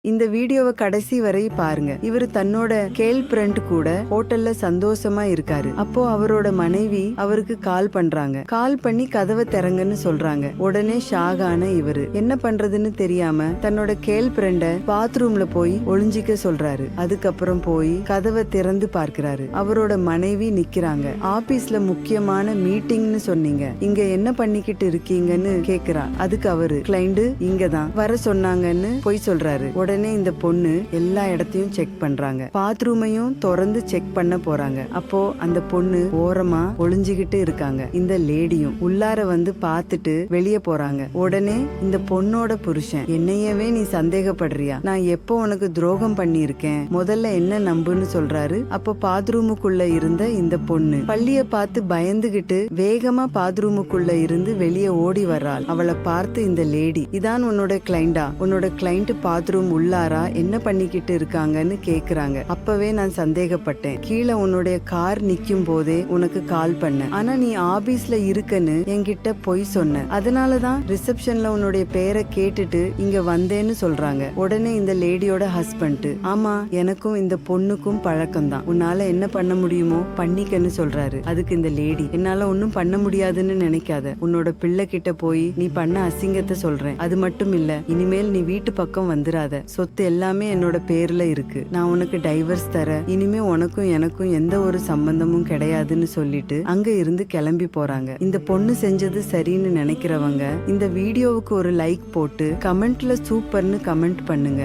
இந்த வீடியோவை கடைசி வரை பாருங்க. இவரு தன்னோட கேர்ள் ஃப்ரெண்ட் கூட ஹோட்டல்ல சந்தோஷமா இருக்காரு. அப்போ அவரோட மனைவி அவருக்கு கால் பண்றாங்க. கால் பண்ணி கதவை திறங்கன்னு சொல்றாங்க. உடனே ஷாகான இவரு என்ன பண்றதுன்னு தெரியாம தன்னோட கேர்ள் ஃப்ரெண்ட பாத்ரூம்ல போய் ஒளிஞ்சிக்க சொல்றாரு. அதுக்கப்புறம் போய் கதவை திறந்து பார்க்கிறாரு. அவரோட மனைவி நிக்கிறாங்க. ஆபீஸ்ல முக்கியமான மீட்டிங்னு சொன்னீங்க, இங்க என்ன பண்ணிக்கிட்டு இருக்கீங்கன்னு கேக்குறா. அதுக்கு அவரு கிளைண்ட் இங்கதான் வர சொன்னாங்கன்னு போய் சொல்றாரு. உடனே இந்த பொண்ணு எல்லா இடத்தையும் செக் பண்றாங்க. பாத்ரூமையும் திறந்து செக் பண்ண போறாங்க. அப்போ அந்த பொண்ணு ஓரமா ஒளிஞ்சுகிட்டு இருக்காங்க. இந்த லேடியும் உள்ளார வந்து பார்த்துட்டு வெளியே போறாங்க. உடனே இந்த பொண்ணோட புருஷன், என்னையவே நீ சந்தேகப்படுறியா? நான் எப்போ உனக்கு துரோகம் பண்ணி இருக்கேன்? முதல்ல என்ன நம்புன்னு சொல்றாரு. அப்போ பாத்ரூமுக்குள்ள இருந்த இந்த பொண்ணு பள்ளிய பார்த்து பயந்துகிட்டு வேகமா பாத்ரூமுக்குள்ள இருந்து வெளியே ஓடி வர்றாள். அவளை பார்த்து இந்த லேடி, இதான் உன்னோட கிளைண்டா? உன்னோட கிளைண்ட் பாத்ரூம் உள்ளாரா என்ன பண்ணிக்கிட்டு இருக்காங்கன்னு கேக்குறாங்க. அப்பவே நான் சந்தேகப்பட்டேன். கீழே உன்னுடைய கார் நிக்கும் போதே உனக்கு கால் பண்ண, ஆனா நீ ஆபீஸ்ல இருக்கன்னு என்கிட்ட பொய் சொன்ன. அதனாலதான் ரிசப்ஷன்ல உன்னுடைய பேரை கேட்டுட்டு இங்க வந்தேன்னு சொல்றாங்க. உடனே இந்த லேடியோட ஹஸ்பண்ட், ஆமா எனக்கும் இந்த பொண்ணுக்கும் பழக்கம் தான், உன்னால என்ன பண்ண முடியுமோ பண்ணிக்கன்னு சொல்றாரு. அதுக்கு இந்த லேடி, என்னால ஒன்னும் பண்ண முடியாதுன்னு நினைக்காத, உன்னோட பிள்ளை கிட்ட போய் நீ பண்ண அசிங்கத்தை சொல்றேன். அது மட்டும் இல்ல, இனிமேல் நீ வீட்டு பக்கம் வந்துராத, சொத்து எல்லாமே என்னோட பேர்ல இருக்கு, நான் உனக்கு டைவர்ஸ் தர, இனிமே உனக்கும் எனக்கும் எந்த ஒரு சம்பந்தமும் கிடையாதுன்னு சொல்லிட்டு அங்க இருந்து கிளம்பி போறாங்க. இந்த பொண்ணு செஞ்சது சரின்னு நினைக்கிறவங்க இந்த வீடியோவுக்கு ஒரு லைக் போட்டு கமெண்ட்ல சூப்பர்னு கமெண்ட் பண்ணுங்க.